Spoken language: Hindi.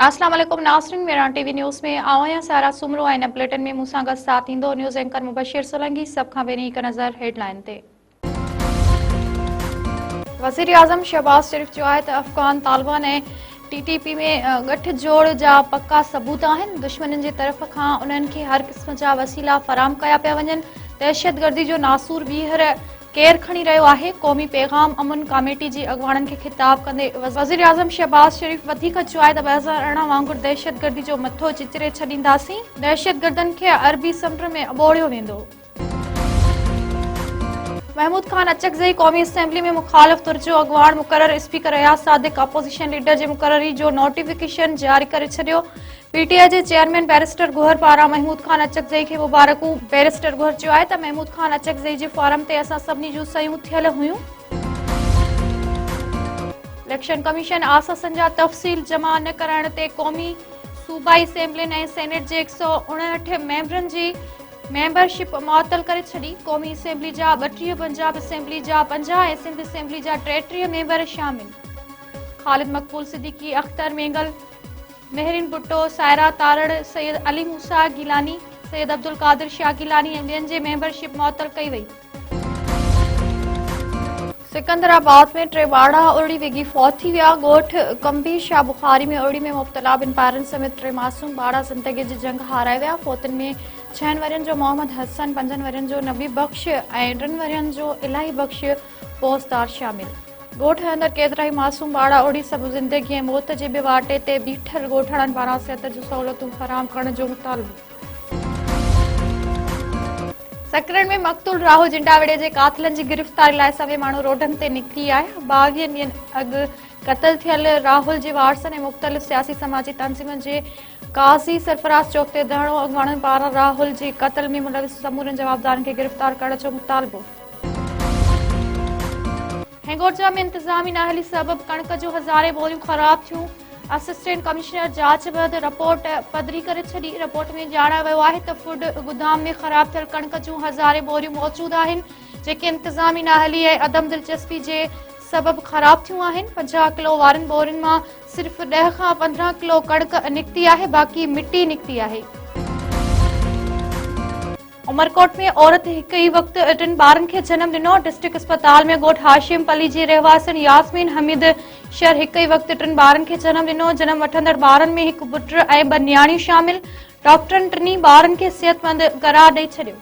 अस्सलाम वालेकुम नाज़रीन, मेरा टीवी न्यूज़ में आवां सारा सुमरो ऐं बुलेटिन में मूंसां गॾु साथ ईंदो न्यूज़ एंकर मुबशिर सोलंकी। सभ खां पहिरीं हिकु नज़र हेडलाइन ते। वज़ीर आज़म शहबाज शरीफ़ चयो आहे त अफ़गान तालिबान ऐं TTP में गठजोड़ जा पक्का सबूत आहिनि। दुश्मननि जे तरफ़ खां उन्हनि खे हर क़िस्म जा वसीला फराहम कया पिया वञनि। दहशतगर्दी जो नासूर ॿीहर केरु खणी रहियो आहे। क़ौमी पैगाम अमुन कमेटी जी अॻुवाणनि खे ख़िताब कंदे वज़ीर आज़म शहबाज शरीफ़ वधीक चयो आहे त 2018 वांगुरु दहशतगर्दी जो मथो चिचिरे छॾींदासीं। दहशतगर्दनि खे अरबी समुंड में अॿोड़ियो वेंदो। महमूद खान अचकज़ई क़ौमी असेंबली में मुखालिफ़ तुर जो अॻुवाण मुक़रर। स्पीकर रियाज़ सादिक अपोज़िशन लीडर जी मुक़ररी जो नोटिफिकेशन जारी करे छॾियो। PTI जे चेयरमैन बैरिस्टर गुहर पारां महमूद खान अचकज़ई खे मुबारकूं। बैरिस्टर गुहर चयो आहे त महमूद खान अचकज़ई जे फॉर्म ते असां सभिनी जूं सयूं थियल हुयूं। इलेक्शन कमीशन आसासनि जा तफ़सील जमा न करण ते क़ौमी सूबाई असेंबलियुनि ऐं सेनेट जे 159 मेंबरनि जी मेंबरशिप मुअतल करे छॾी। क़ौमी असेंबली जा 32, पंजाब असेंबली जा 50 ऐं सिंध असेंबली जा 33 मेंबर शामिल। ख़ालिद मक़बूल सिद्दीकी, अख्तर मेंगल, मेहरीन भुट्टो, सायरा तारड़, सैयद अली मूसा गिलानी, सैयद अब्दुल कादिर शाह गिलानी ऐं ॿियनि जी मेंबरशिप मुअतल कई वई। सिकंदराबाद में 3 ॿारहा उरड़ी वेगी फौत थी विया। ॻोठ कंबी शाह बुखारी में उरड़ी में मुब्तला 2 ॿारनि समेत 3 मासूम ॿार ज़िंदगी जी जंग हाराए विया। फौतनि में 6 वरियनि जो मोहम्मद हसन, 5 वरियनि जो नबी बख्श ऐं 3 वरियनि जो इलाही बख्श पोस्तार शामिल। ॻोठ अंदरि केतिरा ई मासूम ॿार उड़ी सभु ज़िंदगी ऐं मौत जे बि वाटे ते बीठल ॻोठाणनि पारां सिहत जूं सहूलियतूं फराहम करण जो मुतालबो। सकरन में मक़तूल राहुल जिंडाविड़े जे कातिलनि जी गिरफ़्तारी लाइ सभई माण्हू रोडनि ते निकिरी आया। 22 ॾींहनि अॻु क़तल थियल राहुल जे वारसनि ऐं मुख़्तलिफ़ सियासी समाजी तंज़ीमुनि जे काज़ी सरफराज़ चौक ते धरणो। अॻुवाणनि पारां राहुल जे क़तल में मुलविस समूरनि जवाबदारनि खे गिरफ़्तार करण जो मुतालबो। हेंगोरजा में इंतज़ामी नाअहली सबबि कणक जूं हज़ारे बोरियूं ख़राब थियूं। असिस्टेंट कमिश्नर जांच बैदि रिपोर्ट पधरी करे छॾी। रिपोर्ट में ॼाणायो वियो आहे त फूड गुदाम में ख़राब थियल कणक जूं हज़ारे बोरियूं मौजूद आहिनि, जेके इंतज़ामी नाअहली ऐं अदम दिलचस्पी जे सबबि ख़राब थियूं आहिनि। 50 किलो वारनि बोरियुनि मां सिर्फ़ 10 खां 15 किलो कणक निकिती आहे, बाक़ी मिटी निकिती आहे। उमरकोट में औरत हिक ई वक़्तु 3 ॿारनि खे जनम ॾिनो। डिस्ट्रिक्ट अस्पताल में ॻोठ हाशिम पली जी रहवासिन यास्मीन हमीद शर हिक ई वक़्तु 3 ॿारनि खे जनम ॾिनो। जनम वठंदड़ ॿारनि में हिकु पुटु ऐं 2 न्याणियूं शामिल। डॉक्टरनि 3 ॿारनि खे सिहतमंद क़रार ॾेई छॾियो।